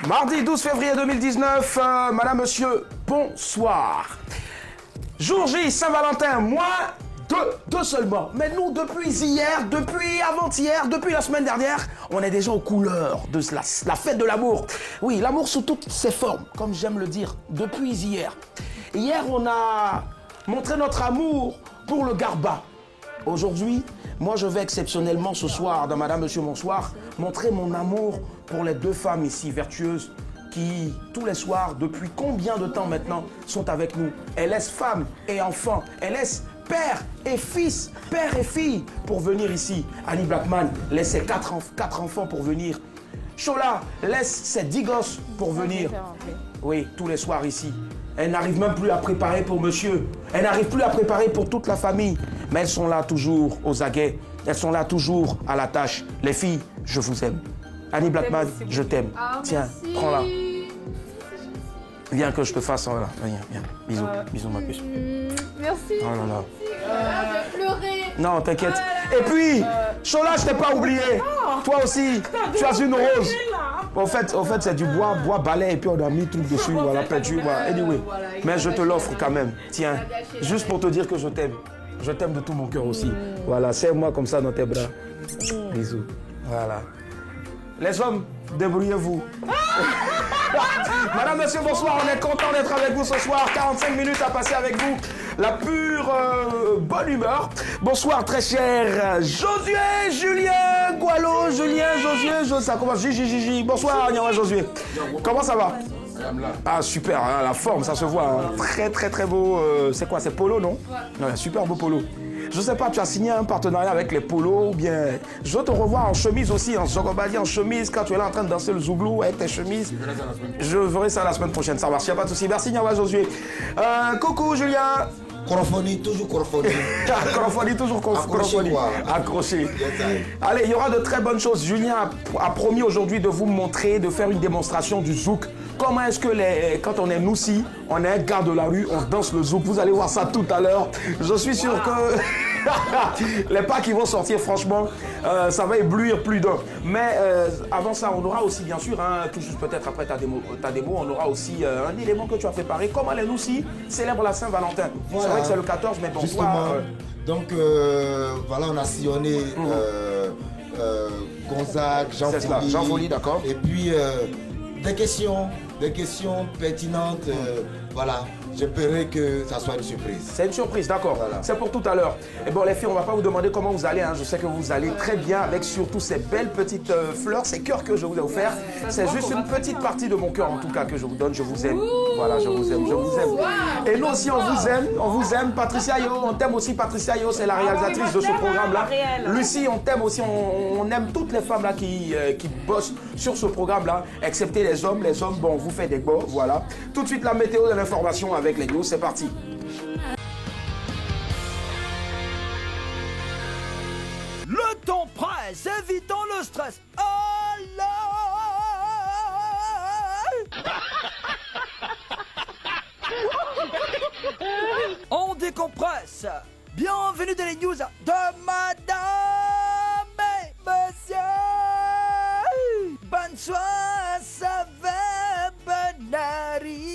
Mardi 12 février 2019, madame, monsieur, bonsoir. Jour J, Saint-Valentin, moi, deux seulement. Mais nous, depuis hier, depuis avant-hier, depuis la semaine dernière, on est déjà aux couleurs de la fête de l'amour. Oui, l'amour sous toutes ses formes, comme j'aime le dire, depuis hier. Hier, on a montré notre amour pour le Garba. Aujourd'hui, moi, je vais exceptionnellement ce soir, dans Madame, Monsieur, bonsoir, montrer mon amour pour les deux femmes ici, vertueuses, qui, tous les soirs, depuis combien de temps maintenant, sont avec nous. Elles laissent femmes et enfants, elles laissent père et fils, père et fille, pour venir ici. Annie Blackman laisse ses quatre enfants pour venir. Chola laisse ses 10 gosses pour venir. Oui, tous les soirs ici. Elle n'arrive même plus à préparer pour monsieur. Elle n'arrive plus à préparer pour toute la famille. Mais elles sont là toujours aux aguets. Elles sont là toujours à la tâche. Les filles, je vous aime. Annie Blackman, je t'aime. Tiens, prends-la. Viens que je te fasse. Voilà. Viens. Bisous. Bisous, ma puce. Merci. Oh là là. Je vais pleurer. Non, t'inquiète. Et puis, Chola, je t'ai pas oublié. Toi aussi, tu as une rose. Au fait, c'est du bois balai et puis on a mis truc dessus, voilà, peinture, voilà. Anyway. Mais je te l'offre quand même. Tiens, juste pour te dire que je t'aime. Je t'aime de tout mon cœur aussi. Voilà, serre-moi comme ça dans tes bras. Bisous. Voilà. Les hommes, débrouillez-vous. Madame, monsieur, bonsoir. On est content d'être avec vous ce soir. 45 minutes à passer avec vous. La pure bonne humeur. Bonsoir, très cher Josué, Julien, Gualo, Josué, ça commence. Gigi. Bonsoir, Nyawa Josué. Comment ça va? Ah, super, hein, la forme, ça se voit. Hein. Très beau. C'est quoi? C'est polo, non? Ouais, super beau polo. Je sais pas, tu as signé un partenariat avec les polos ou bien... Je veux te revoir en chemise aussi, en Zogobadi, en chemise, quand tu es là en train de danser le zouglou avec tes chemises. Je verrai ça la semaine prochaine, ça marche, il n'y a pas de souci. Merci, Nyawa Josué. Coucou, Julien. Corophonie, toujours corophonie. Corophonie, toujours corophonie. Accroché. Allez, il y aura de très bonnes choses. Julien a promis aujourd'hui de vous montrer, de faire une démonstration du zouk. Comment est-ce que quand on est Noussi, on est un gars de la rue, on danse le zouk. Vous allez voir ça tout à l'heure. Je suis sûr que les pas qui vont sortir, franchement, ça va éblouir plus d'un. Mais avant ça, on aura aussi, bien sûr, hein, tout juste peut-être après ta démo, on aura aussi un élément que tu as préparé. Comment les Noussi célèbrent la Saint-Valentin. Voilà. C'est vrai que c'est le 14, mais bon. Justement, donc voilà, on a sillonné Gonzague, Jean Folly, d'accord. Et puis des questions pertinentes, voilà. J'espérais que ça soit une surprise. C'est une surprise, d'accord. Voilà. C'est pour tout à l'heure. Et bon, les filles, on ne va pas vous demander comment vous allez. Hein. Je sais que vous allez très bien avec surtout ces belles petites fleurs, ces cœurs que je vous ai offerts. C'est juste une petite partie de mon cœur, en tout cas, que je vous donne. Je vous aime. Voilà, je vous aime. Et nous aussi, on vous aime. Patricia Yo, on t'aime aussi. Patricia Yo, c'est la réalisatrice de ce programme-là. Lucie, on t'aime aussi. On aime toutes les femmes là qui bossent sur ce programme-là, excepté les hommes. Les hommes, bon, on vous fait des beaux, voilà. Tout de suite, la météo de l'information avec les news, c'est parti. Le temps presse, évitons le stress. On décompresse. Bienvenue dans les news de Madame et Monsieur. Bonsoir, ça va, bonne arrivée.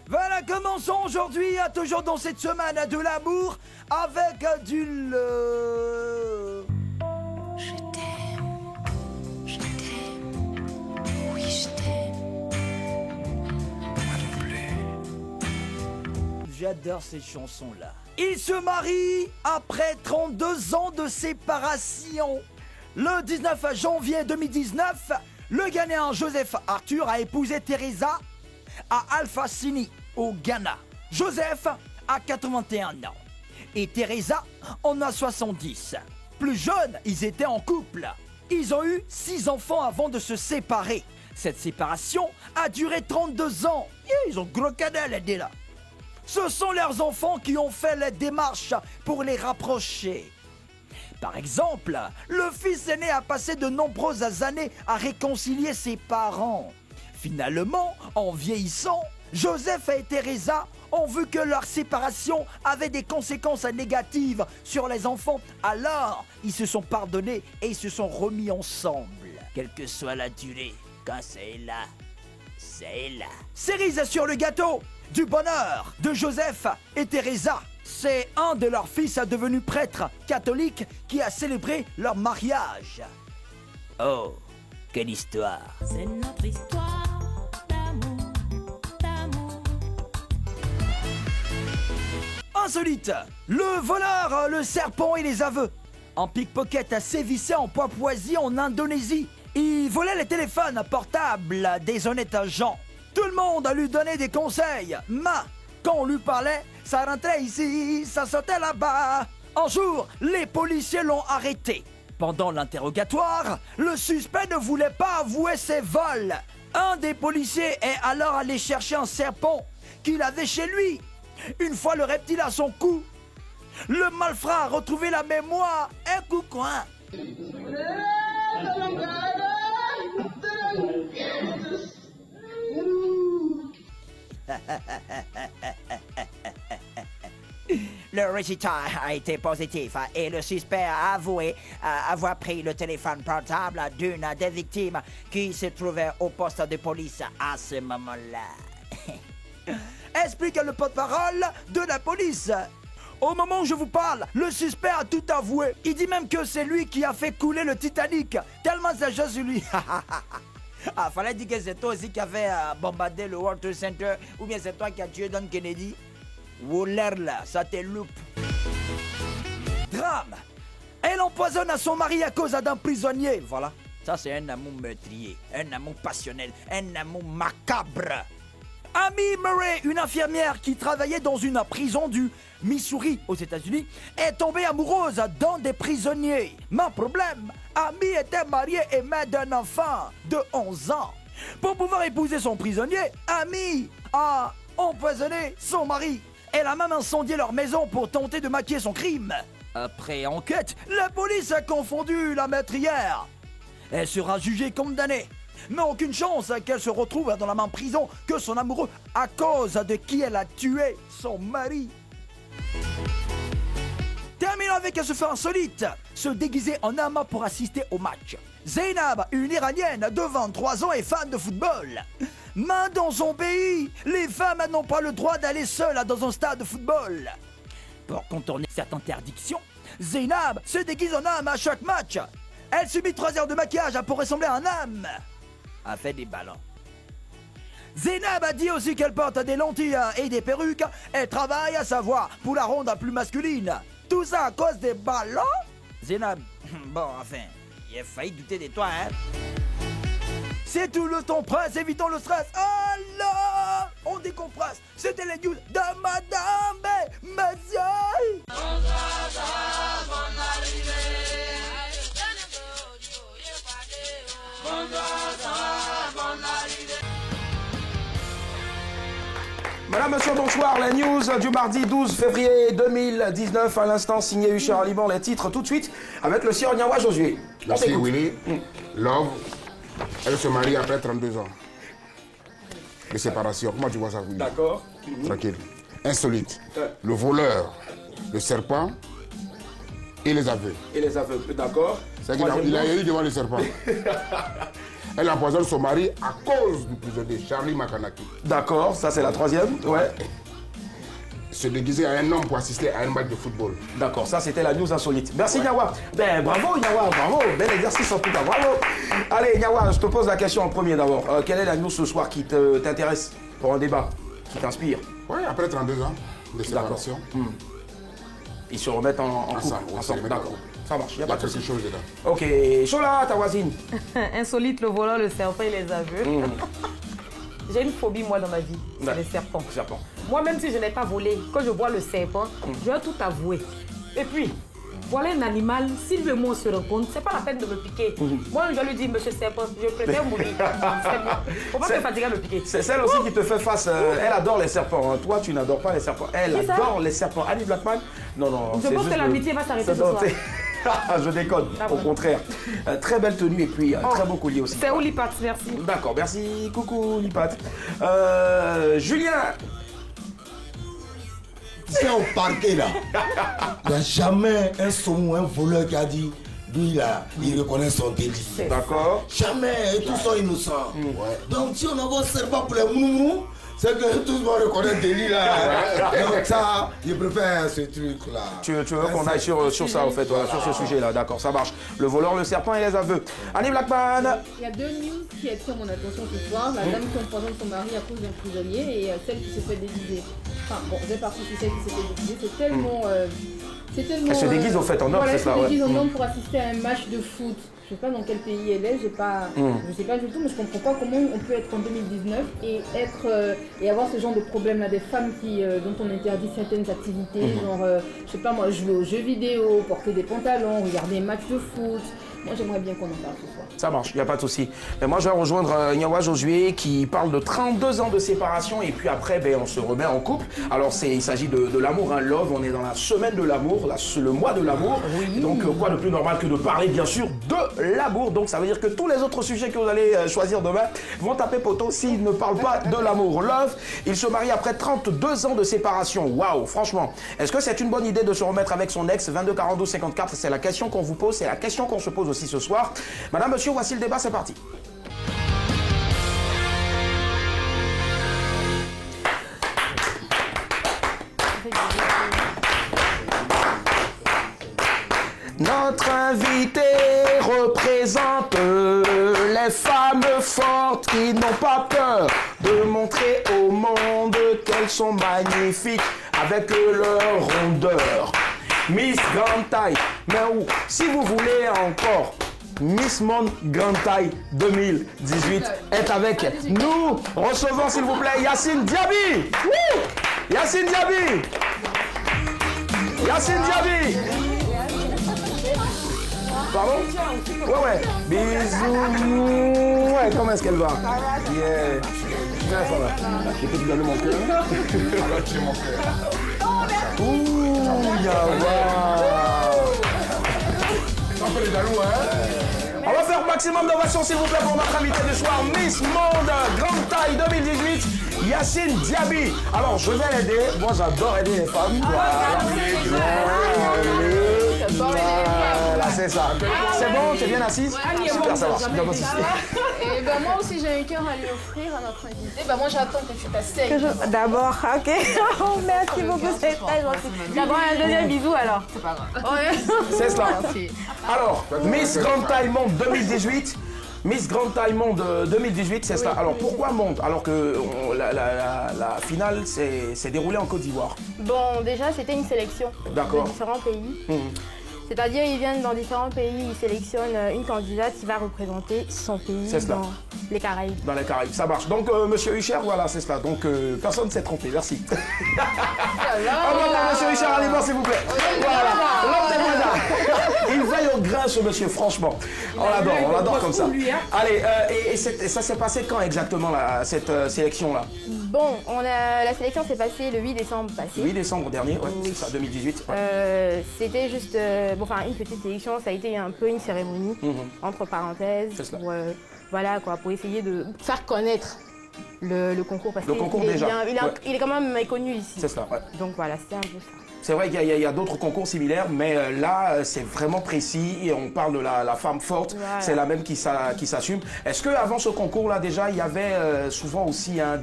Voilà, commençons aujourd'hui, toujours dans cette semaine de l'amour, avec du le... Je t'aime, oui je t'aime. Moi non plus. J'adore ces chansons-là. Il se marie après 32 ans de séparation. Le 19 janvier 2019, le Ghanéen Joseph Arthur a épousé Teresa à Alpha-Sini, au Ghana. Joseph a 81 ans et Teresa en a 70. Plus jeunes, ils étaient en couple. Ils ont eu 6 enfants avant de se séparer. Cette séparation a duré 32 ans. Ils ont gros cadets, les deux là. Ce sont leurs enfants qui ont fait les démarches pour les rapprocher. Par exemple, le fils aîné a passé de nombreuses années à réconcilier ses parents. Finalement, en vieillissant, Joseph et Teresa ont vu que leur séparation avait des conséquences négatives sur les enfants. Alors, ils se sont pardonnés et ils se sont remis ensemble. Quelle que soit la durée, quand c'est là, c'est là. Cerise sur le gâteau du bonheur de Joseph et Teresa. C'est un de leurs fils devenu prêtre catholique qui a célébré leur mariage. Oh, quelle histoire! C'est notre histoire d'amour, d'amour. Insolite, le voleur, le serpent et les aveux. Un pickpocket sévissait en Papouasie en Indonésie. Il volait les téléphones portables des honnêtes gens. Tout le monde lui donnait des conseils, mais quand on lui parlait, ça rentrait ici, ça sortait là-bas. Un jour, les policiers l'ont arrêté. Pendant l'interrogatoire, le suspect ne voulait pas avouer ses vols. Un des policiers est alors allé chercher un serpent qu'il avait chez lui. Une fois le reptile à son cou, le malfrat a retrouvé la mémoire. Un coup coin. Le résultat a été positif et le suspect a avoué avoir pris le téléphone portable d'une des victimes qui se trouvait au poste de police à ce moment-là. Explique le porte-parole de la police. Au moment où je vous parle, le suspect a tout avoué. Il dit même que c'est lui qui a fait couler le Titanic. Tellement c'est chose sur lui. Ah, fallait dire que c'est toi aussi qui avait bombardé le World Trade Center, ou bien c'est toi qui as tué John Kennedy. Waller là, ça te loupe. Drame. Elle empoisonne à son mari à cause d'un prisonnier. Voilà. Ça c'est un amour meurtrier, un amour passionnel, un amour macabre. Amy Murray, une infirmière qui travaillait dans une prison du Missouri aux États-Unis, est tombée amoureuse d'un des prisonniers. Mais problème, Amy était mariée et mère d'un enfant de 11 ans. Pour pouvoir épouser son prisonnier, Amy a empoisonné son mari. Elle a même incendié leur maison pour tenter de maquiller son crime. Après enquête, la police a confondu la meurtrière. Elle sera jugée condamnée. Mais aucune chance qu'elle se retrouve dans la même prison que son amoureux à cause de qui elle a tué son mari. Terminons avec ce fait insolite. Se déguiser en homme pour assister au match. Zainab, une Iranienne de 23 ans, est fan de football. Mais dans son pays, les femmes n'ont pas le droit d'aller seules dans un stade de football. Pour contourner cette interdiction, Zainab se déguise en homme à chaque match. Elle subit 3 heures de maquillage pour ressembler à un homme. A fait des ballons. Zainab a dit aussi qu'elle porte des lentilles et des perruques. Elle travaille à savoir pour la rendre plus masculine. Tout ça à cause des ballons. Zainab, bon enfin, il a failli douter de toi, hein. C'est tout le temps presse, évitons le stress. Alors, on décompresse. C'était les news de Madame Maziaï. Madame, monsieur, bonsoir. La news du mardi 12 février 2019. À l'instant, signé Usher Liban. Les titres tout de suite avec le Sir Nyawa Josué. Merci Willy. Love, elle se marie après 32 ans de séparation. Comment tu vois ça, Willy? D'accord. Tranquille. Insolite. Le voleur, le serpent et les aveugles. Et les aveugles, d'accord. C'est qu'il a eu devant le serpent. Elle empoisonne son mari à cause du prisonnier Charlie Makanaki. D'accord, ça c'est la troisième. Ouais. Se déguiser à un homme pour assister à un match de football. D'accord, ça c'était la news insolite. Merci Nyawa. Ben bravo Nyawa, bravo. Bel exercice en tout cas, bravo. Allez Nyawa, je te pose la question en premier d'abord. Quelle est la news ce soir qui t'intéresse pour un débat, qui t'inspire? Oui, après 32 ans de séparation. Ils se remettent en couple, ensemble. D'accord. Ça marche, il n'y a pas de quelque chose dedans. Ok, Chola, ta voisine. Insolite, le voleur, le serpent et les aveugles. J'ai une phobie, moi, dans ma vie, c'est les serpents. Moi, même si je n'ai pas volé, quand je vois le serpent, je vais tout avouer. Et puis, voilà un animal, si lui et moi on se rencontre, c'est pas la peine de me piquer. Moi, je lui dis, monsieur serpent, je préfère mourir. Faut pas te fatiguer à me piquer. C'est celle aussi qui te fait face. Elle adore les serpents. Toi, tu n'adores pas les serpents. Elle adore les serpents. Annie Blackman, non. Je pense que l'amitié va s'arrêter ce soir. Je déconne, au contraire. Très belle tenue et puis très beau collier aussi. C'est où Lipat, merci. D'accord, merci. Coucou Lipat. Julien. C'est au parquet là. Il n'y a jamais un saumon, un voleur qui a dit, lui là, il reconnaît son délit. D'accord. Jamais, et tous sont innocents. Donc si on n'avance pas pour les moumous, c'est que tous vont reconnaître le délit là. Donc ça, je préfère ce truc là. Tu veux qu'on aille sur ça en fait, sur ce sujet là, d'accord, ça marche. Le voleur, le serpent et les aveux. Annie Blackman. Il y a 2 news qui attirent mon attention ce soir. La dame qui empoisonne son mari à cause d'un prisonnier et celle qui se fait déguiser. Enfin bon, j'ai parti sur celle qui s'est fait déguiser. C'est tellement... Elle se déguise au fait en homme, c'est ça, elle se déguise en homme pour assister à un match de foot. Je sais pas dans quel pays elle est, je sais pas du tout, mais je comprends pas comment on peut être en 2019 et avoir ce genre de problème là, des femmes dont on interdit certaines activités, genre je sais pas moi, jouer aux jeux vidéo, porter des pantalons, regarder un match de foot. Moi j'aimerais bien qu'on en parle ce soir. Ça marche, il n'y a pas de souci. Mais moi je vais rejoindre Nyawa Josué qui parle de 32 ans de séparation et puis après on se remet en couple. Alors il s'agit de l'amour, hein, love, on est dans la semaine de l'amour, le mois de l'amour. Oui. Donc quoi de plus normal que de parler bien sûr de l'amour. Donc ça veut dire que tous les autres sujets que vous allez choisir demain vont taper poteau s'ils ne parlent pas de l'amour. Love, il se marie après 32 ans de séparation. Waouh, franchement. Est-ce que c'est une bonne idée de se remettre avec son ex 22 42 54? C'est la question qu'on vous pose, c'est la question qu'on se pose aussi ce soir. Madame, monsieur, voici le débat, c'est parti. Notre invité représente les femmes fortes qui n'ont pas peur de montrer au monde qu'elles sont magnifiques avec leur rondeur. Miss Grande Taille, mais si vous voulez encore Miss Monde Grande Taille 2018 est avec nous. Recevons s'il vous plaît Yacine Diaby. Yacine Diaby. Yacine Diaby. Pardon? Ouais. Bisous. Ouais, comment est-ce qu'elle va? Yeah. Bien, ça va. Je peux te donner mon cœur? Alors, tu es mon cœur. Ouh, Yawa. Un peu les jaloux, hein? On va faire maximum d'ovations, s'il vous plaît, pour notre invité du soir, Miss Monde Grande Taille 2018, Yacine Diaby. Alors, je vais l'aider. Moi, j'adore aider les femmes. Voilà, c'est ça. C'est bon, tu es bien assise? Super, ça va. Bien assise. Et ben moi aussi, j'ai un cœur à lui offrir à notre invité. Ben moi, j'attends que tu t'asseyes. D'abord, ok. Oh, merci beaucoup, c'est très gentil. D'abord, un deuxième bisou alors. C'est pas grave. C'est cela. Alors, Miss Grande Taille Monde 2018. Miss Grande Taille Monde 2018, c'est ça. Alors pourquoi Monde? Alors que la finale s'est déroulée en Côte d'Ivoire. Bon, déjà, c'était une sélection de différents pays. C'est-à-dire, ils viennent dans différents pays, ils sélectionnent une candidate qui va représenter son pays dans les Caraïbes. Dans les Caraïbes, ça marche. Donc, monsieur Hucher, voilà, c'est cela. Donc, personne ne s'est trompé, merci. Monsieur Hucher, allez voir, s'il vous plaît. Voilà, l'homme des moyens. Il veille au grain, ce monsieur, franchement. On l'adore comme ça. Allez, et ça s'est passé quand exactement, cette sélection-là? Bon, la sélection s'est passée le 8 décembre passé. 8 décembre dernier, ouais, c'est ça, 2018. C'était juste une petite sélection, ça a été un peu une cérémonie, entre parenthèses, pour essayer de faire connaître le concours. Parce qu'il est quand même méconnu ici. C'est ça, ouais. Donc voilà, c'était un peu ça. C'est vrai qu'il y a d'autres concours similaires, mais là, c'est vraiment précis et on parle de la femme forte, c'est la même qui s'assume. Est-ce qu'avant ce concours-là, déjà, il y avait souvent aussi un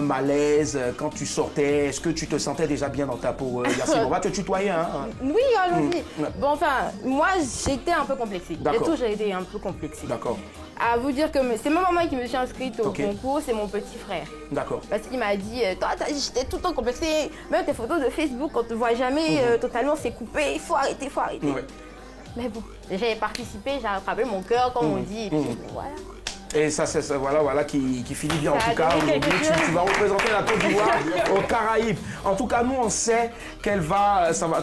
malaise quand tu sortais? Est-ce que tu te sentais déjà bien dans ta peau, Yacine? On va te tutoyer, hein? Oui, allons-y. Bon, enfin, moi, j'étais un peu complexée. J'ai toujours été un peu complexée. D'accord. À vous dire que c'est même moi qui me suis inscrite au concours, c'est mon petit frère. D'accord. Parce qu'il m'a dit, toi, j'étais tout le temps complexée, même tes photos de Facebook, on te voit jamais totalement, c'est coupé, il faut arrêter, Ouais. Mais bon, j'ai participé, j'ai rattrapé mon cœur, comme on dit, et puis voilà. Et ça, c'est voilà qui finit bien en tout cas. Aujourd'hui, tu vas représenter la Côte d'Ivoire aux Caraïbes. En tout cas, nous, on sait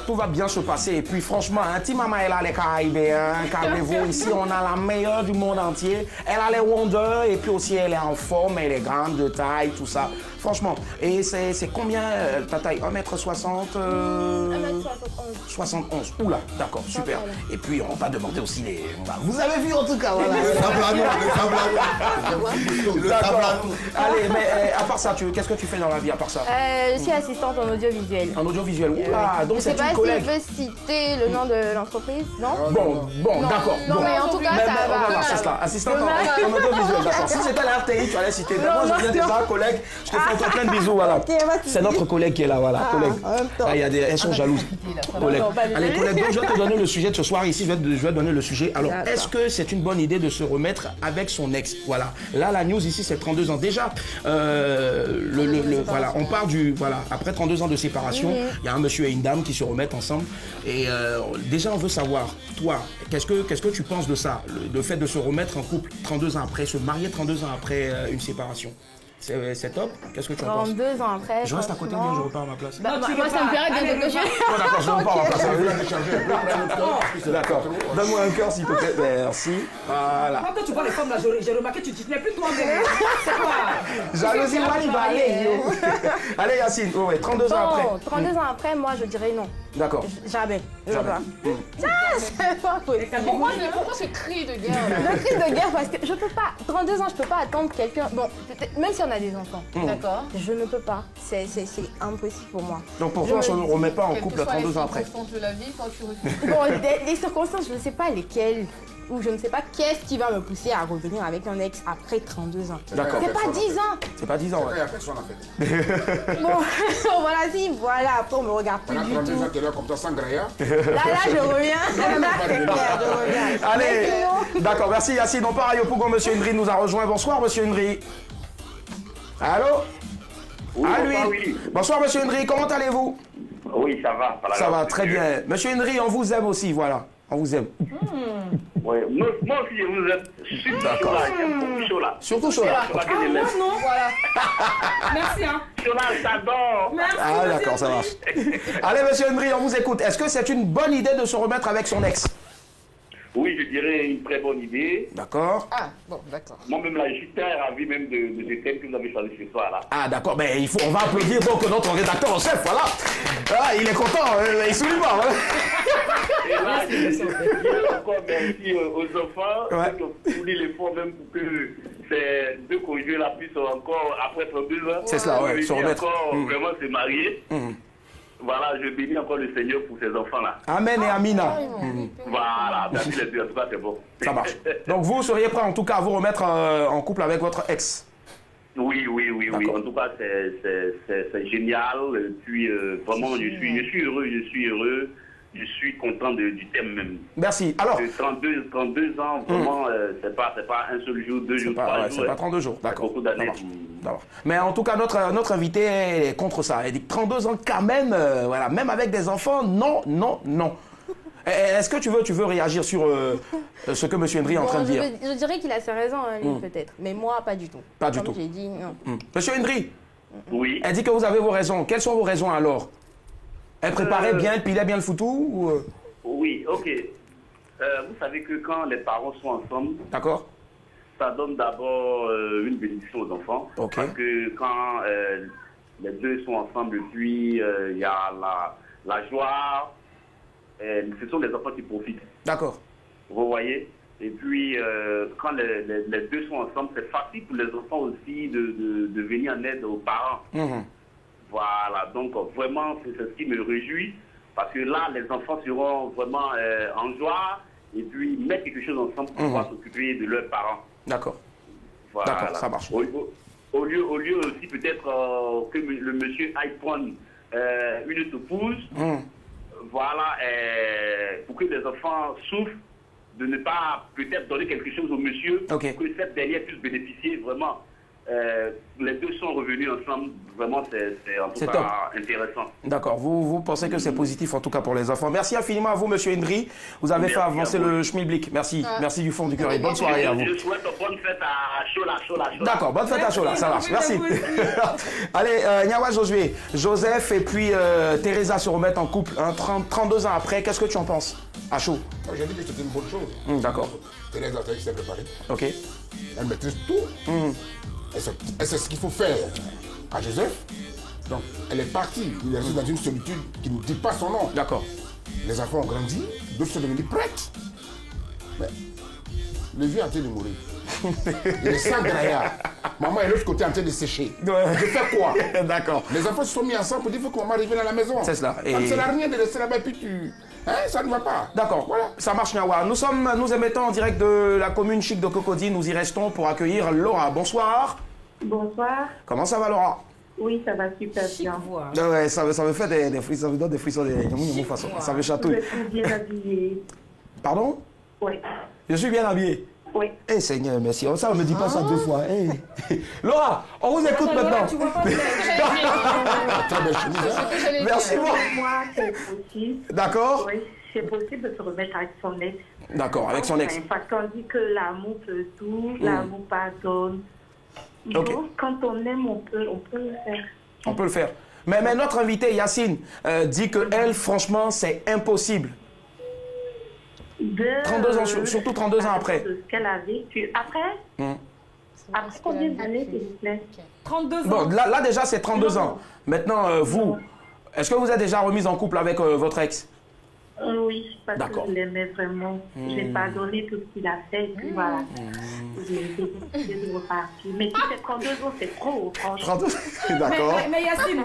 tout va bien se passer. Et puis, franchement, Timama, elle a les Caraïbéens. Calmez-vous, ici, on a la meilleure du monde entier. Elle a les Wonder et puis aussi, elle est en forme, elle est grande de taille, tout ça. Franchement. Et c'est combien ta taille? 1m60 71. Oula, d'accord, super. Et puis, on va demander aussi les... Vous avez vu en tout cas, voilà. D'accord. Allez, mais à part ça, qu'est-ce que tu fais dans la vie à part ça? Je suis assistante en audiovisuel. En audiovisuel, oula, donc c'est une collègue. Je sais pas si je peux citer le nom de l'entreprise, non? Bon, d'accord. Non, mais en tout cas, ça va. Voilà, c'est cela. Assistante en audiovisuel, d'accord. Si c'était la RTI, tu allais citer. Mais moi, je viens déjà, collègue, je te fais encore plein de bisous, voilà. C'est notre collègue qui est là, voilà, collègue. Elles sont jalouses. Collègue. Allez, collègue, donc je vais te donner le sujet de ce soir ici, je vais te donner le sujet. Alors, est-ce que c'est une bonne idée de se remettre avec son ex? Voilà. Là, la news ici, c'est 32 ans. Déjà, voilà, on part après 32 ans de séparation, il y a un monsieur et une dame qui se remettent ensemble. Et déjà, on veut savoir, toi, qu'est-ce que tu penses de ça, le fait de se remettre en couple 32 ans après, se marier 32 ans après une séparation? C'est top. Qu'est-ce que tu en penses? 32 ans après. Je reste à côté de moi, je repars à ma place. Moi, ça me plairait de me changer. D'accord, je repars à ma place. D'accord. Donne-moi un cœur, s'il te plaît. Merci. Voilà. Quand tu vois les femmes là, j'ai remarqué, tu n'es plus toi-même. C'est quoi? Jalousie, allez, Yacine. Ouais, 32 ans après. 32 ans après, moi, je dirais non. D'accord. Jamais. C'est pas possible. Pourquoi ce cri de guerre? Le cri de guerre, parce que je peux pas. 32 ans, je peux pas attendre quelqu'un. Bon, même si on a des enfants. D'accord. Je ne peux pas. C'est impossible pour moi. Donc pourquoi on ne se remet pas en couple 32 ans après? De la vie, quand tu bon, les circonstances, je ne sais pas lesquelles. Ou je ne sais pas qu'est-ce qui va me pousser à revenir avec un ex après 32 ans. D'accord. C'est pas 10 ans. C'est pas 10 ans, ouais. Il y a personne en fait. Bon, voilà, après on me regarde plus du 32 tout. ans, tu es là comme toi, sans graya. Là, je reviens. Je reviens. Allez, d'accord, merci Yacine. On part à Yopougon, monsieur Indri nous a rejoint. Bonsoir, monsieur Indri. Allô? Oui, oui. Bonsoir, monsieur Indri, comment allez-vous? Oui, ça va. Ça va, très bien. Monsieur Indri, on vous aime aussi, voilà. On vous aime. Ouais, moi aussi, je vous aime. Surtout chaud là. Surtout chaud là. Non, voilà. Merci, hein. Chaud là, j'adore. Merci. Ah, d'accord, ça marche. Allez, monsieur Henry, on vous écoute. Est-ce que c'est une bonne idée de se remettre avec son ex? Oui, je dirais une très bonne idée. D'accord. Ah, bon, d'accord. Moi-même, là, je suis très ravi même de ce thème que vous avez choisi ce soir là. Ah, d'accord, mais on va applaudir donc notre rédacteur en chef, voilà. Ah, il est content, il souligne pas, voilà. Et là, je dis encore merci aux enfants. Ouais. Pour l'effort même pour que ces deux conjugés là puissent encore, après 32 ans, c'est cela, ouais, se remettre. Encore vraiment se marier. Voilà, je bénis encore le Seigneur pour ces enfants-là. Amen et Amina. Voilà, merci les deux, en tout cas c'est bon. Ça marche. Donc vous seriez prêt en tout cas à vous remettre en couple avec votre ex? Oui. En tout cas, c'est génial. Et puis vraiment, je suis heureux. Je suis content du thème même. Merci. Alors, 32 ans, vraiment, c'est pas un seul jour, 2 jours, 3 jours. C'est pas 32 jours, d'accord. Beaucoup d'années. Mais en tout cas, notre invité est contre ça. Elle dit 32 ans quand même, voilà, même avec des enfants, non. Est-ce que tu veux réagir sur ce que M. Henry est en train de dire? Je dirais qu'il a ses raisons, lui, peut-être. Mais moi, pas du tout. Pas du tout. J'ai dit non. Monsieur Henry, oui. Elle dit que vous avez vos raisons. Quelles sont vos raisons alors? Elle préparait bien, elle pilait bien le foutou ou... Oui, ok. Vous savez que quand les parents sont ensemble, d'accord, ça donne d'abord une bénédiction aux enfants. Okay. Parce que quand les deux sont ensemble, puis il y a la joie, ce sont les enfants qui profitent. D'accord. Vous voyez? Et puis, quand les deux sont ensemble, c'est facile pour les enfants aussi de venir en aide aux parents. Voilà, donc vraiment, c'est ce qui me réjouit, parce que là, les enfants seront vraiment en joie, et puis mettre quelque chose ensemble pour pouvoir s'occuper de leurs parents. D'accord. Voilà. D'accord, ça marche. Au lieu aussi peut-être que le monsieur aille prendre une épouse, voilà, pour que les enfants souffrent, de ne pas peut-être donner quelque chose au monsieur, pour que cette dernière puisse bénéficier vraiment les deux sont revenus ensemble. Vraiment, c'est en tout cas intéressant. D'accord. Vous pensez que c'est positif, en tout cas, pour les enfants. Merci infiniment à vous, monsieur Indri. Vous avez fait avancer le schmilblick. Merci. Merci du fond du cœur et bonne soirée à vous. Je souhaite bonne fête à Chola. D'accord, bonne fête à Chola. Ça marche. Merci. Allez, Nyawa Josué, Joseph et puis Teresa se remettent en couple 32 ans après. Qu'est-ce que tu en penses? À chaud. J'ai dit que c'était une bonne chose. D'accord. Teresa s'est préparée. Ok. Elle maîtrise tout. Et c'est ce qu'il faut faire à Joseph. Donc, elle est partie. Il est resté dans une solitude qui ne dit pas son nom. D'accord. Les enfants ont grandi, d'autres sont devenus prêtres. Mais le vieux est en train de mourir. Il est sans derrière. Maman est de l'autre côté en train de sécher. Je fais quoi? D'accord. Les enfants se sont mis ensemble pour dire qu'il faut que maman revienne à la maison. C'est cela. Ça ne sert à rien de rester là-bas et puis tu... Hein, ça ne va pas. D'accord, voilà. Ça marche, Nyawa. Nous émettons en direct de la commune chic de Cocody. Nous y restons pour accueillir Laura. Bonsoir. Bonsoir. Comment ça va, Laura? Oui, ça va super bien. Ouais, ça me fait des frissons, ça me donne des frissons, ça me chatouille. Je suis bien habillée. Pardon? Oui. Je suis bien habillé? Oui. Eh Seigneur, merci. Ça, on ne me dit pas ça 2 fois. Hey. Laura, on vous écoute maintenant. Tu vois pas Merci beaucoup. Moi, c'est possible. D'accord. Oui, c'est possible de se remettre avec son ex. D'accord, avec son ex. Parce qu'on dit que l'amour peut tout, l'amour pardonne. Okay. Donc, quand on aime, on peut le faire. On peut le faire. Mais notre invité, Yacine, dit que elle, franchement, c'est impossible. 32 ans, surtout 32 ans après. Ce qu'elle a vécu. Après Après combien d'années, s'il vous plaît? 32 ans. Bon, là déjà, c'est 32 ans. Maintenant, vous, est-ce que vous êtes déjà remise en couple avec votre ex? Oui, parce que je l'aimais vraiment. J'ai pardonné tout ce qu'il a fait, et puis voilà. J'ai décidé de repartir. Mais si c'est 32 ans, c'est trop, franchement. D'accord. Mais Yacine,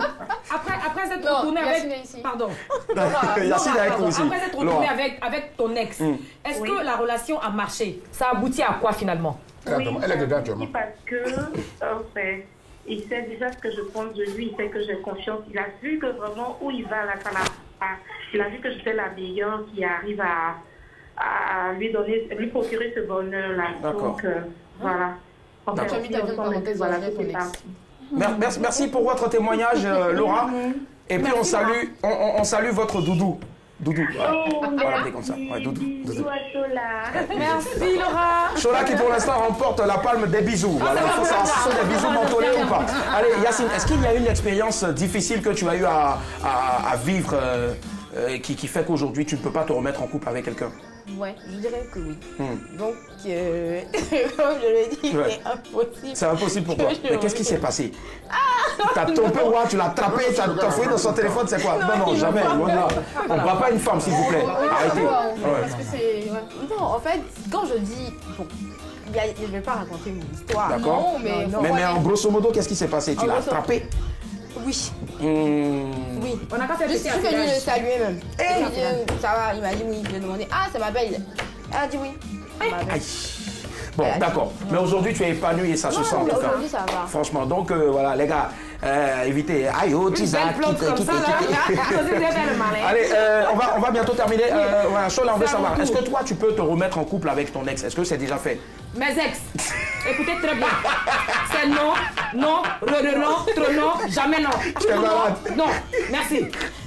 après s'être retourné avec... Pardon. Yacine avec vous aussi. Après s'être retourné avec ton ex, est-ce que la relation a marché? Ça aboutit à quoi finalement? Oui, elle est dedans actuellement. parce que, en fait, il sait déjà ce que je pense de lui, il sait que j'ai confiance. Il a vu que vraiment où il va, là, ça n'a pas. Il a vu que j'étais la meilleure qui arrive à lui procurer ce bonheur-là. Donc, voilà. Merci pour votre témoignage, Laura. Et puis on salue votre doudou. Doudou. Voilà, comme ça. Ouais, doudou. Merci, Laura. Chola qui pour l'instant remporte la palme des bisous. Voilà, il faut savoir si ce sont des bisous mentolés ou pas. Allez, Yacine, est-ce qu'il y a une expérience difficile que tu as eu à vivre qui fait qu'aujourd'hui tu ne peux pas te remettre en couple avec quelqu'un? Ouais, je dirais que oui. Donc, comme je le dis, c'est impossible. C'est impossible pour toi. Mais qu'est-ce qui s'est passé? T'as trompé, tu l'as attrapé, tu as fouillé dans son téléphone, c'est quoi? Non, jamais. Voilà. On ne bat pas une femme, s'il vous plaît. Arrêtez. Parce que c'est... Non, en fait, quand je dis... Bon, je ne vais pas raconter mon histoire. D'accord. Mais en grosso modo, qu'est-ce qui s'est passé? Tu l'as attrapé? Oui. Oui. On a qu'à faire je suis venue le saluer même. Ça va, il m'a dit oui. Je lui ai demandé, c'est ma belle. Elle a dit oui. Bon, d'accord. Mais aujourd'hui, tu es épanoui et ça se sent en tout cas. Aujourd'hui, ça va. Franchement, donc voilà, les gars, évitez. Aïe, oh, Tizak, quittez. Allez, on va bientôt terminer. Voilà, Chola, on veut savoir, est-ce que toi, tu peux te remettre en couple avec ton ex? Est-ce que c'est déjà fait? Mes ex, écoutez très bien. C'est non, non, trop non, jamais non. Non, merci.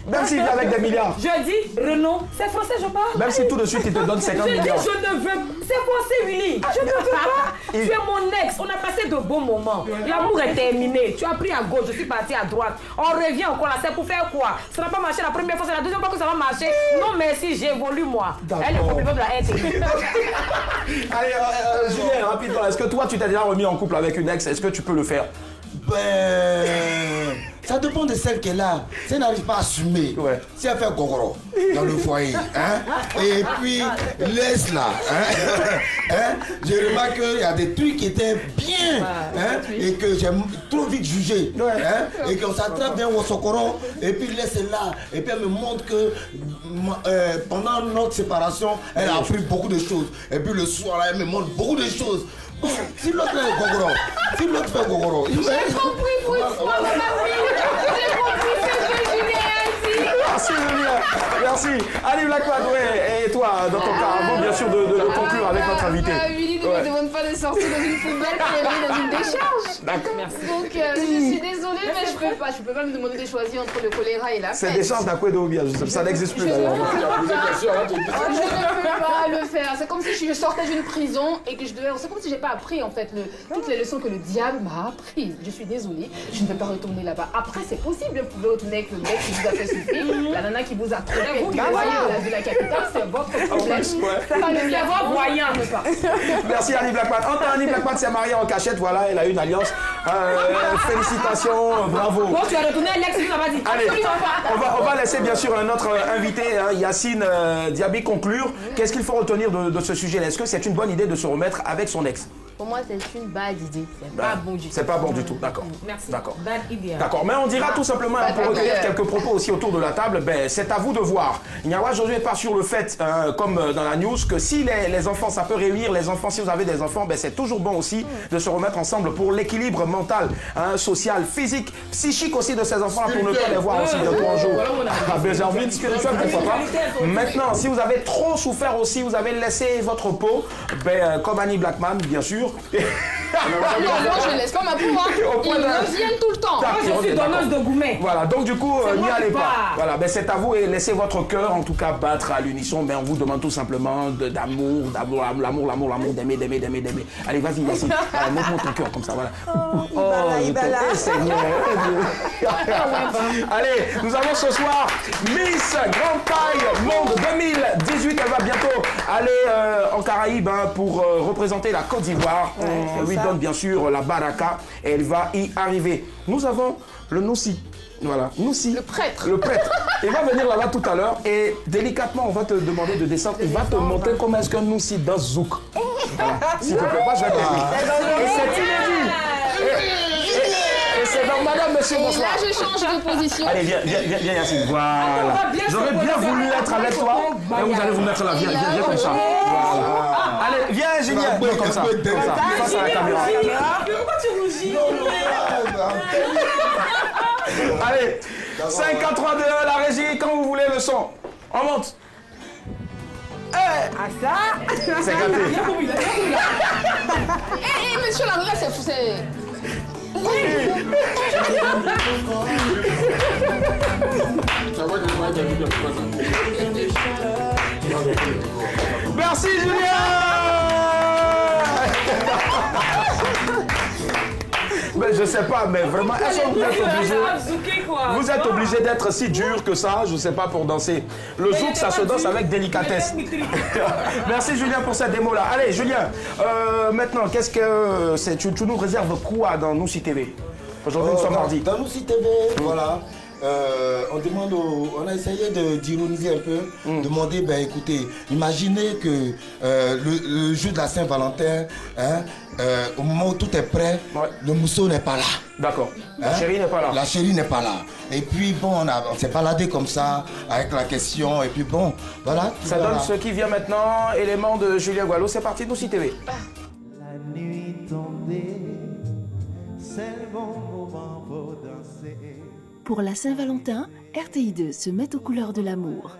Même s'il vient avec des milliards. Je dis Renault, c'est français, je parle. Même si tout de suite il te donne 50 milliards. Je dis je ne veux. C'est français, Willy. Je ne veux pas. Tu es mon ex. On a passé de bons moments. L'amour est terminé. Tu as pris à gauche, je suis parti à droite. On revient encore là. C'est pour faire quoi? Ça n'a pas marché la première fois, c'est la deuxième fois que ça va marcher. Non, merci, j'évolue moi. Elle est complètement de la haine. Allez, Julien, rapidement. Est-ce que toi, tu t'es déjà remis en couple avec une ex? Est-ce que tu peux le faire? Ça dépend de celle qu'elle a. Si elle n'arrive pas à assumer, si elle fait gogoro dans le foyer, et puis laisse là, je remarque qu'il y a des trucs qui étaient bien, et que j'ai trop vite jugé, et qu'on s'attrape bien au sokoro, et puis laisse là, et puis elle me montre que pendant notre séparation, elle a appris beaucoup de choses, et puis le soir là, elle me montre beaucoup de choses. Bon, si l'autre fait gogoro, il J'ai compris pour une fois, ma vie. J'ai compris ce que Julien a dit. Merci Julien, merci. Annie Blackman, ouais, et toi, dans ton cas, avant bien sûr de conclure avec notre invité. Willy ne me demande pas de sortir dans une poubelle pour aller dans une décharge. D'accord. Merci. Donc je suis désolée, mais je peux pas me demander de choisir entre le choléra et la peste. C'est décharge d'Aquedo, bien, ça n'existe plus d'ailleurs. Je ne peux pas le faire. C'est comme si je sortais d'une prison et que je devais. C'est comme si j'ai pas appris en fait toutes les leçons que le diable m'a apprises. Je suis désolée, je ne peux pas retourner là-bas. Après, c'est possible, vous pouvez retourner avec le mec qui vous a fait souffrir, la nana qui vous a trompé, vous de la capitale, c'est votre problème. C'est pas le savoir voyant. Merci Annie Blackman. Annie Blackman s'est mariée en cachette, voilà, elle a une alliance. Félicitations, bravo. Bon, tu as retourné à l'ex, ça va dire. Allez, on va laisser bien sûr notre invité, Yacine Diaby, conclure. Qu'est-ce qu'il faut retenir de ce sujet-là? Est-ce que c'est une bonne idée de se remettre avec son ex? Pour moi, c'est une bad idée. C'est pas bon du tout. C'est pas bon du tout, d'accord. Merci. D'accord. Bad idea. D'accord, mais on dira tout simplement, pour recueillir quelques propos aussi autour de la table, ben, c'est à vous de voir. Nyawa, je ne vais pas sur le fait, comme dans la news, que si les enfants, ça peut réunir les enfants, si vous avez des enfants, ben, c'est toujours bon aussi de se remettre ensemble pour l'équilibre mental, social, physique, psychique aussi de ces enfants, pour ne pas les voir aussi bientôt un jour. J'ai envie de spirituel, pourquoi pas. Maintenant, si vous avez trop souffert aussi, vous avez laissé votre peau, ben, comme Annie Blackman, bien sûr. Non, moi je laisse pas ma peau, hein. Ils reviennent tout le temps. Moi, je suis donneuse de gourmet. Voilà, donc du coup, n'y allez pas. Voilà, ben, c'est à vous et laissez votre cœur en tout cas battre à l'unisson. Mais on vous demande tout simplement d'amour, l'amour, d'aimer. Allez, vas-y, Yacine. Montre-moi ton cœur comme ça, voilà. Seigneur. Allez, nous avons ce soir Miss Grande Taille Monde 2018. Elle va bientôt aller en Caraïbes pour représenter la Côte d'Ivoire. On lui donne bien sûr la baraka et elle va y arriver. Nous avons le Noussi. Voilà, Noussi. Le prêtre. Le prêtre. Il va venir là-bas tout à l'heure et délicatement, on va te demander de descendre. Il va te montrer comment est-ce qu'un Noussi dans Zouk. Voilà. S'il te plaît, pas, je vais t'aider. Et c'est inédit. Et c'est donc madame, monsieur, bonsoir. Et là, je change de position. Allez, viens, Yacine. Voilà. J'aurais bien voulu être avec toi. Et vous allez vous mettre là. Viens comme ça. Voilà. Allez, viens, Julien. Comme ça. Face à la caméra. Pourquoi tu rougis? Allez, 5, 4, 3, 2, 1, la régie, quand vous voulez le son. On monte. Ah ça? C'est gâté. Hé, monsieur Larry, c'est fou, c'est... Merci Julien. Mais je sais pas, mais vraiment, est-ce que vous êtes obligé? Vous êtes obligé d'être si dur que ça, je sais pas, pour danser. Le zouk, ça se danse avec délicatesse. Merci Julien pour cette démo-là. Allez Julien, maintenant, qu'est-ce que tu nous réserves quoi dans Noussi TV? Aujourd'hui, nous sommes mardi. Dans Noussi TV, voilà. On a essayé d'ironiser un peu, demander, ben écoutez, imaginez que le jour de la Saint-Valentin, au moment où tout est prêt, le mousseau n'est pas là. D'accord. La chérie n'est pas là. La chérie n'est pas là. Et puis bon, on s'est baladé comme ça, avec la question, et puis bon, voilà. Ça donne ce qui vient maintenant, élément de Julien Guallo. C'est parti, Noussi TV. La nuit tombée, c'est le bon moment pour danser. Pour la Saint-Valentin, RTI2 se met aux couleurs de l'amour.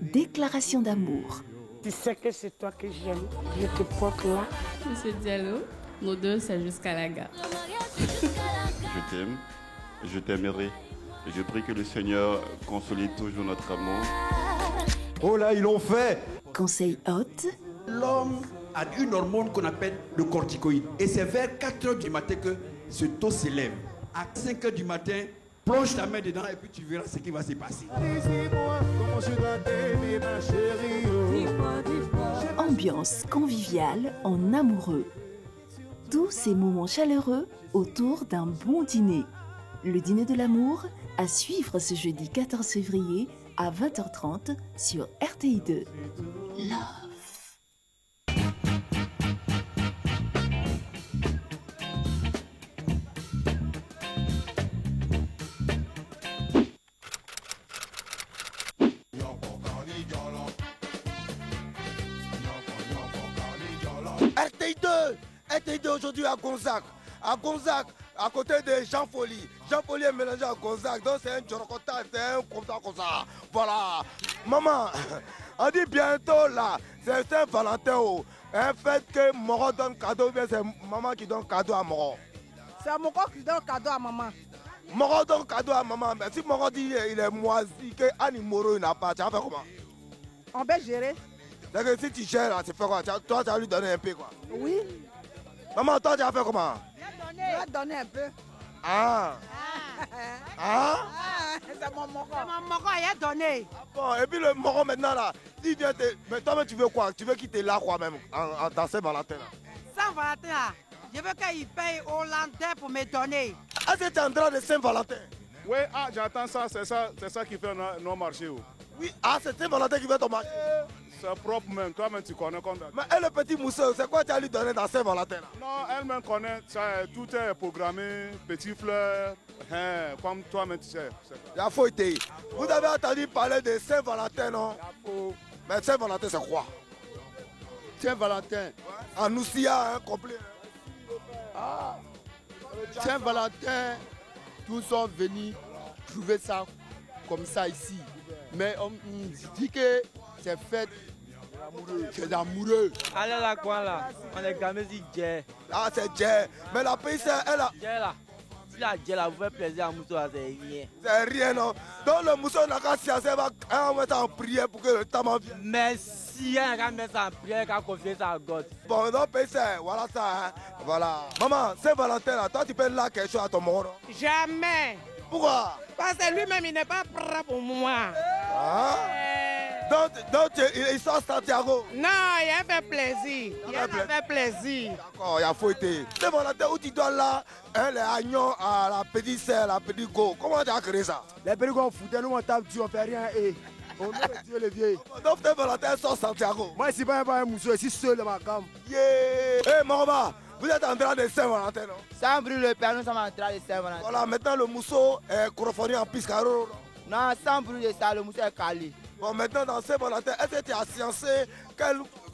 Déclaration d'amour. Tu sais que c'est toi que j'aime. Je te porte là. Monsieur Diallo, nos deux, c'est jusqu'à la gare. Je t'aime, je t'aimerai. Je prie que le Seigneur consolide toujours notre amour. Oh là, ils l'ont fait! Conseil hot. L'homme a une hormone qu'on appelle le corticoïde. Et c'est vers 4 h du matin que ce taux s'élève. À 5 h du matin, plonge ta main dedans et puis tu verras ce qui va se passer. Ambiance conviviale en amoureux. Tous ces moments chaleureux autour d'un bon dîner. Le dîner de l'amour à suivre ce jeudi 14 février à 20h30 sur RTI2. Love. RTI2 aujourd'hui à Gonzague. à Gonzague, à côté de Jean Folie. Jean Folie est mélangé à Gonzague, donc c'est un Djorokota, c'est un comme ça. Voilà. Maman, on dit bientôt là, c'est Saint-Valentin. Un fait que Moro donne cadeau, bien c'est maman qui donne cadeau à Moro. C'est Moro qui donne cadeau à maman. Moro donne cadeau à maman, mais si Moro dit il est moisi, que Annie Moro n'a pas, tu vas faire comment? On peut gérer. C'est que si tu gères là, tu fais quoi? Toi, tu vas lui donner un peu quoi? Oui. Maman, toi, tu vas faire comment? Je vais donner un peu. Ah. Ah. C'est mon Moro. C'est mon Moro, il a donné. Bon, et puis le Moro maintenant là, si vient te... Mais toi-même, tu veux quoi? Tu veux qu'il te là quoi même, dans Saint-Valentin là? Saint-Valentin là, je veux qu'il paye Hollandais pour me donner. Ah, c'est en train de Saint-Valentin? Oui, ah, j'attends ça, c'est ça qui fait nos marchés. Oui, ah, c'est Saint-Valentin qui fait ton marché? C'est propre même, toi-même tu connais comme ça. Mais elle, le petit mousseux, c'est quoi tu as lui donné dans Saint-Valentin là? Non, elle-même connaît, ça, tout est programmé, petits fleurs, hein, comme toi-même tu sais. Il a faut été. Vous avez entendu parler de Saint-Valentin, non? Mais Saint-Valentin, c'est quoi? Saint-Valentin. En Oussia, hein, complet. Ah. Saint-Valentin, tous sont venus trouver ça comme ça ici. Mais on dit que c'est fait. C'est amoureux. Allez là quoi là? On est gamés dit Djé. Ah c'est Djé. Mais la pays c'est elle a. Djé là. Si la Djé là vous fait plaisir à Mousso, c'est rien. C'est rien non. Donc le Mousso n'a qu'à s'y va mettre en prière pour que le temps vienne. Mais si elle a mettre ça en prière, qu'à confier ça à God. Bon donc pays c'est voilà ça hein. Voilà. Maman, Saint-Valentin là, toi tu peux là quelque chose à ton mort. Jamais. Pourquoi? Parce que lui-même il n'est pas prêt pour moi. Ah? Donc il sort Santiago? Non, il a fait plaisir. Il a fait plaisir. D'accord, il a fouetté. C'est Valentin où tu donnes là, hein, les agnons à la petite sœur, la petite go. Comment tu as créé ça? Les petits go, on foutait, nous on tape dessus, on fait rien et on veut tuer les vieilles. Donc c'est Valentin sort Santiago? Moi ici pas un mousseux, ici seul dans ma cam. Yeah! Hey Moroma, vous êtes en train de Saint-Valentin non? Sans brûler le père, nous sommes en train de Saint-Valentin. Voilà, maintenant le mousseau est chronophonié en piscaro. Non, sans brûler ça, le mousseau est calé. Bon, maintenant dans Saint-Valentin, est-ce que tu as sciencé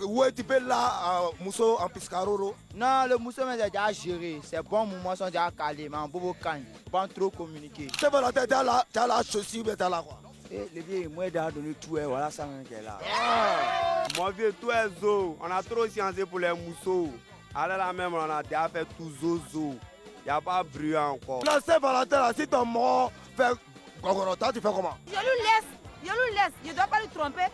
où tu peux là, mousseau en piscaro? Non, le mousseau est déjà géré. C'est bon, moi, sont déjà calés, mais en bobo canne. Pas trop communiquer. Saint-Valentin, tu as la chaussure, tu as la quoi? Les vieux, moi, j'ai donné tout, voilà ça qui est là. Mon vieux, tout est zo. On a trop sciencé pour les mousseaux. Allez là même, on a déjà fait tout zozo. Il n'y a pas brûlant encore. Dans Saint-Valentin, là, si ton mort fait gogorota, tu fais comment? Je lui laisse, je ne dois pas lui tromper.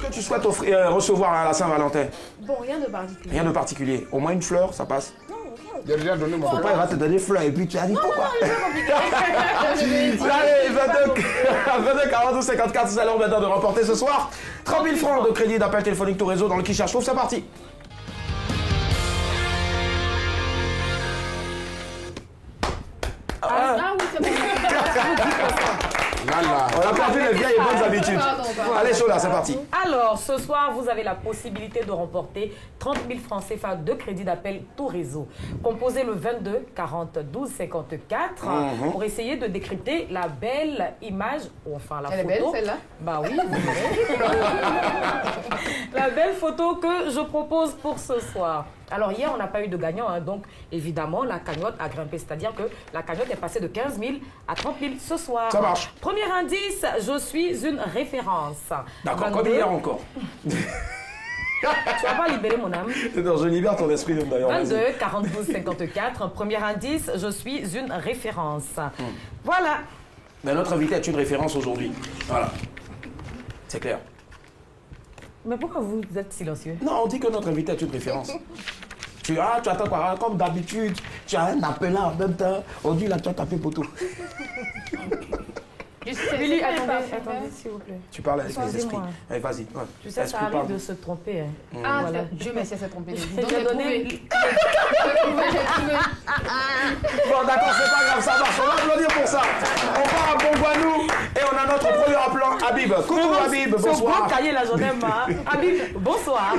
Qu'est-ce que tu souhaites recevoir à la Saint-Valentin? Bon, rien de particulier. Rien de particulier. Au moins une fleur, ça passe. J'ai déjà donné mon Faut pas, il va te donner fleurs et puis tu as dit pourquoi? Allez, 22 42 54, c'est l'heure maintenant de remporter ce soir 30 000 francs de crédit d'appel téléphonique tout réseau dans le qui cherche trouve. C'est parti. Ah oui, c'est bon. On a perdu les vieilles et bonnes habitudes. Allez, Chola, c'est parti. Alors, ce soir, vous avez la possibilité de remporter 30 000 francs CFA de crédit d'appel tout réseau. Composez le 22 40 12 54 pour essayer de décrypter la belle image, ou enfin la photo. Elle est belle celle-là? Bah oui, vous verrez. La belle photo que je propose pour ce soir. Alors hier, on n'a pas eu de gagnant, hein, donc évidemment, la cagnotte a grimpé. C'est-à-dire que la cagnotte est passée de 15 000 à 30 000 ce soir. Ça marche. Premier indice, je suis une référence. D'accord, comme hier encore. Tu vas pas libérer mon âme. Non, je libère ton esprit d'ailleurs. 22 42 54. Premier indice, je suis une référence. Voilà. Mais notre invité est une référence aujourd'hui. Voilà. C'est clair. Mais pourquoi vous êtes silencieux? Non, on dit que notre invité est une référence. Tu attends quoi? Comme d'habitude, tu as un appelant en même temps. Aujourd'hui, là, tu as tapé poteau. Billy, attendez, s'il vous plaît. Tu parles avec les esprits. Allez, vas-y. Ouais. Tu sais, ça arrive de se tromper. Hein. Ah, voilà. Dieu merci, elle s'est trompée. J'ai donné... Bon, d'accord, c'est pas grave, ça marche. On va applaudir pour ça. On part à Bonguanou et on a notre premier appelant, Habib. Coucou Habib, bonsoir. C'est bon cahier la journée, ma. Habib, bonsoir.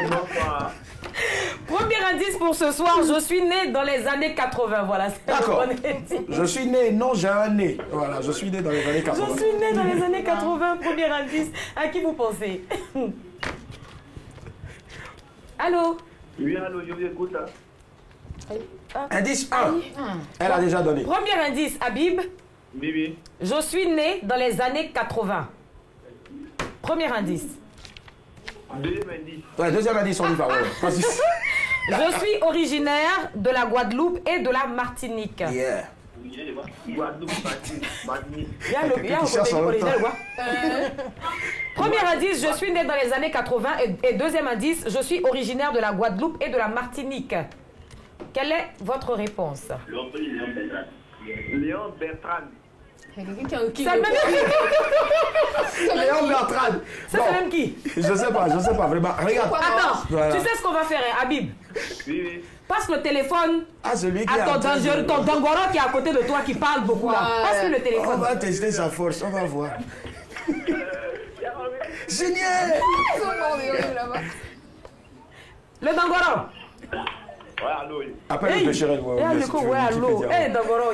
Bonsoir. Premier indice pour ce soir, je suis né dans les années 80. Voilà. D'accord. Je suis né, non, j'ai un nez. Voilà, je suis né dans les années 80. Je suis né dans les années 80. Premier indice. À qui vous pensez? Allô? Oui, allô, je vous écoute. Indice 1. Elle a déjà donné. Premier indice, Habib. Oui. Je suis né dans les années 80. Premier indice. Deuxième indice. Ouais, deuxième indice, on y va. Ouais. Je suis originaire de la Guadeloupe et de la Martinique. Yeah. Guadeloupe, Martinique. Il y a le côté original, quoi. Premier indice, je suis né dans les années 80. Et deuxième indice, je suis originaire de la Guadeloupe et de la Martinique. Quelle est votre réponse? Léon Bertrand. C'est le même qui? Léon Bertrand. C'est le même qui? Je sais pas, vraiment. Regarde. Attends, voilà. Tu sais ce qu'on va faire, hein, Habib? Oui. Passe le téléphone celui qui à ton dangoro qui est à côté de toi, qui parle beaucoup là. Passe-lui le téléphone. On va tester sa force, on va voir. Génial! Le dangoro. Ouais, allô. Appelle le chéri. Ouais, allô. Dangoro,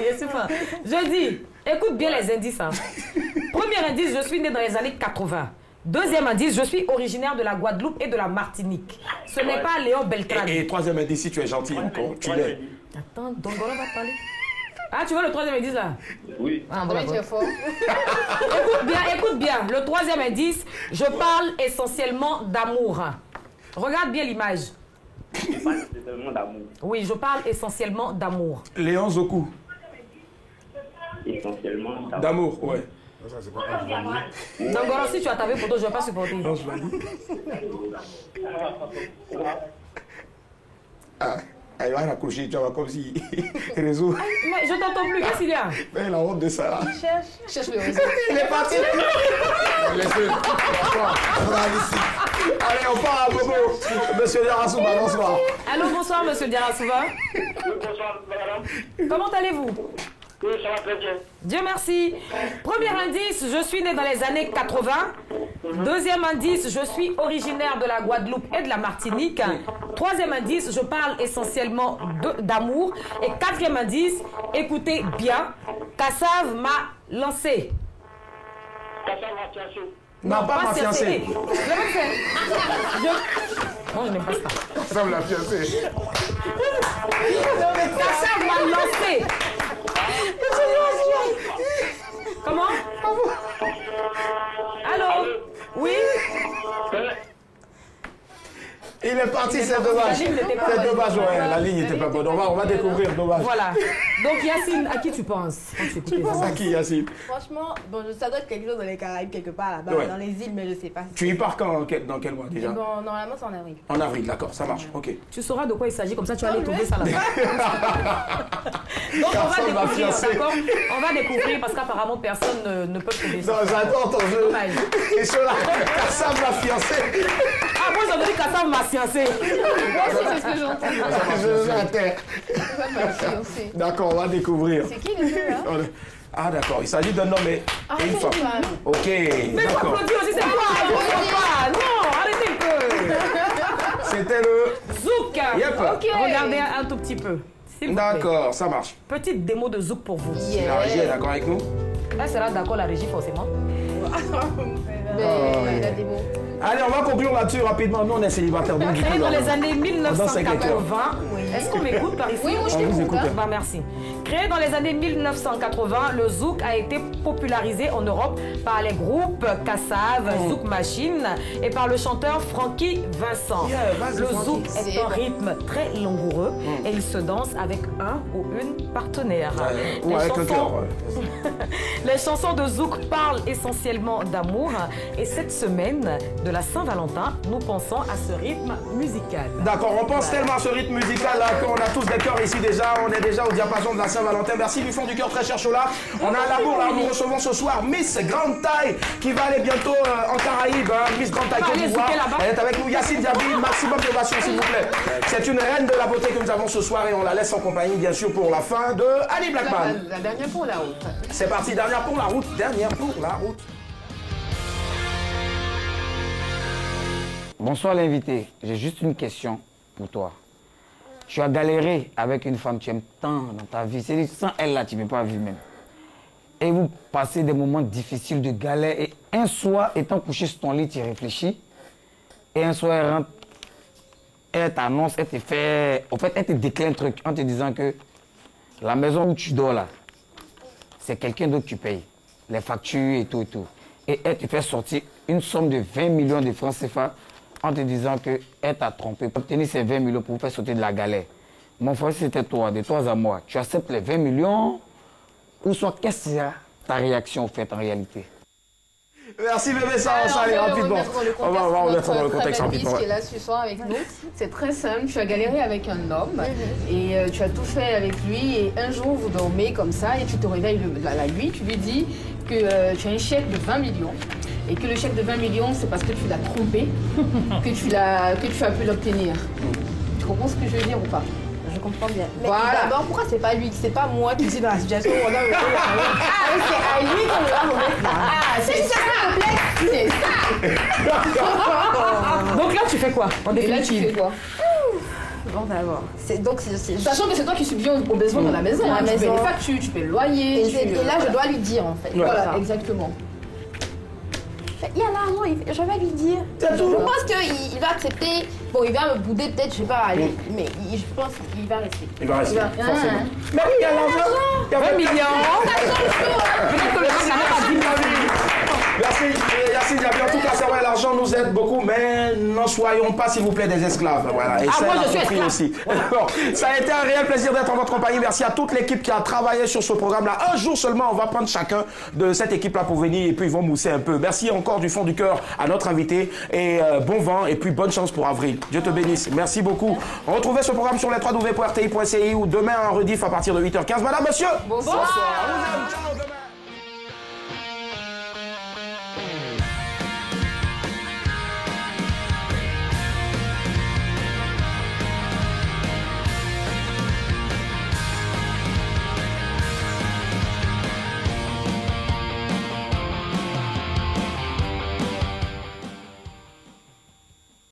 je dis, écoute bien les indices. Hein. Premier indice, je suis né dans les années 80. Deuxième indice, je suis originaire de la Guadeloupe et de la Martinique. Ce n'est pas Léon Beltrán. Et troisième indice, si tu es gentil, tu l'es. Attends, Dongoro va te parler. Ah, tu veux le troisième indice là? Oui. Ah, bon, tu es fort. Écoute bien. Le troisième indice, je parle essentiellement d'amour. Regarde bien l'image. Je parle essentiellement d'amour. Oui, je parle essentiellement d'amour. Léon Zoku. Essentiellement d'amour, ouais. Ça, c'est pas un Dongoro, si tu as ta photo, je ne vais pas supporter. Non, je elle va raccrocher, tu vois, comme si réseau. Mais je t'entends plus, qu'est-ce qu'il y a? Mais la honte de ça. Cherche le réseau. Il est parti. Allez, on part à Bobo. Monsieur Diarasouba, bonsoir. Allô, bonsoir, monsieur Diarasouba. Bonsoir, madame. Comment allez-vous? Oui, ça va très bien. Dieu merci. Premier indice, je suis né dans les années 80. Deuxième indice, je suis originaire de la Guadeloupe et de la Martinique. Troisième indice, je parle essentiellement d'amour. Et quatrième indice, écoutez bien, Kassav m'a lancé. Kassav m'a fiancé. Non, pas ma fiancée. Non, je n'aime pas ça. Kassav l'a fiancé. Kassav m'a lancé. Comment? Allô? Oui? Il est parti, c'est dommage. C'est dommage, ouais, la ligne n'était pas bonne. On va découvrir, dommage. Voilà. Donc Yacine, à qui tu penses? Tu penses à qui, Yacine? Franchement, bon, ça doit être quelque chose dans les Caraïbes, quelque part là-bas, dans les îles, mais je ne sais pas. Tu y pars quand, dans quel mois déjà? Bon, normalement, c'est en avril. En avril, d'accord, ça marche, ok. Tu sauras de quoi il s'agit, comme ça tu vas aller trouver ça là-bas. Donc on va découvrir, d'accord? On va découvrir parce qu'apparemment personne ne peut trouver ça. Non, j'adore ton jeu. Et cela, Kassav m'a fiancé. Ah, moi j'ai dit Kassav m'a fiancé. Moi aussi, c'est ce que j'entends. Je d'accord, on va découvrir. C'est qui le jeu là? Ah d'accord, il s'agit d'un homme et une femme. Ok, mais faut applaudir aussi, c'est quoi? Non, arrêtez un peu. C'était le Zouk. Yep. Ok. Regardez un tout petit peu. D'accord, ça marche. Petite démo de Zouk pour vous. La régie est d'accord avec nous? Elle sera d'accord, la régie forcément. La démo. Allez, on va conclure là-dessus rapidement. Nous, on est célibataires. Créé dans les années 1980. Est-ce qu'on m'écoute par ici? Oui, moi je t'écoute. Bah, merci. Créé dans les années 1980, le zouk a été popularisé en Europe par les groupes Kassav, Zouk Machine et par le chanteur Frankie Vincent. Le zouk est un rythme très langoureux et il se danse avec un ou une partenaire. Ou avec le cœur. Les chansons de zouk parlent essentiellement d'amour et cette semaine de la Saint-Valentin, nous pensons à ce rythme musical. D'accord, on pense tellement à ce rythme musical là qu'on a tous des cœurs ici déjà. On est déjà au diapason de la Saint-Valentin. Merci du fond du cœur, très cher Chola. On a un amour là, nous recevons ce soir Miss Grande Taille qui va aller bientôt en Caraïbes. Miss Grande Taille Côte d'Ivoire. Elle est avec nous, Yacine Diaby. Maximum d'ovation s'il vous plaît. C'est une reine de la beauté que nous avons ce soir et on la laisse en compagnie bien sûr pour la fin de Annie Blackman. La dernière pour la route. C'est parti, dernière pour la route. Dernière pour la route. Bonsoir l'invité, j'ai juste une question. pour toi. Tu as galéré avec une femme que tu aimes tant dans ta vie. C'est-à-dire, sans elle, là, tu ne peux pas vivre même. Et vous passez des moments difficiles de galère. Et un soir, étant couché sur ton lit, tu réfléchis. Et un soir, elle rentre, elle t'annonce, elle te fait... En fait, elle te déclare un truc en te disant que la maison où tu dors là, c'est quelqu'un d'autre qui paye. Les factures et tout et tout. Et elle te fait sortir une somme de 20 millions de francs CFA en te disant qu'elle t'a trompé pour obtenir ces 20 millions pour vous faire sortir de la galère. Mon frère, c'était toi, de toi à moi. Tu acceptes les 20 millions ou soit qu'est-ce que c'est ta réaction au fait en réalité? Merci bébé, ça allez rapidement. On va remettre dans le contexte rapidement. Qui est là ce soir avec nous. C'est très simple, tu as galéré avec un homme et tu as tout fait avec lui et un jour vous dormez comme ça et tu te réveilles la nuit, tu lui dis que tu as un chèque de 20 millions et que le chèque de 20 millions c'est parce que tu l'as trompé que tu as pu l'obtenir. Tu comprends ce que je veux dire ou pas? Je comprends bien. Mais voilà. d'abord, pourquoi c'est pas lui, c'est pas moi qui suis dans la situation où on a c'est à lui qu'on va remettre là. Ah, c'est ça complexe, c'est ça. Donc là, tu fais quoi? Et là, tu fais quoi? Bon, d'abord. Sachant que c'est toi qui subviens aux besoins de la maison. La maison. Tu payes les factures, tu payes le loyer. Et là, je dois lui dire en fait. Voilà, exactement. Il y a l'argent, je vais lui dire. Je pense qu'il va accepter. Bon, il va me bouder peut-être, je sais pas, mais je pense qu'il va rester. Il va rester, forcément. Mais oui, il y a l'argent. Il y a 20 millions. Peut-être que le reste n'a pas dit ma vie. Merci, Yacine Diaby. En tout cas, c'est vrai, l'argent nous aide beaucoup, mais n'en soyons pas, s'il vous plaît, des esclaves. Voilà. Et ça, moi, je suis esclave aussi. Bon, ça a été un réel plaisir d'être en votre compagnie. Merci à toute l'équipe qui a travaillé sur ce programme-là. Un jour seulement, on va prendre chacun de cette équipe-là pour venir et puis ils vont mousser un peu. Merci encore du fond du cœur à notre invité et bon vent et puis bonne chance pour avril. Dieu te bénisse. Merci beaucoup. Retrouvez ce programme sur les www.rti.ci ou demain en rediff à partir de 8h15. Madame, monsieur. Bonsoir. Bonsoir.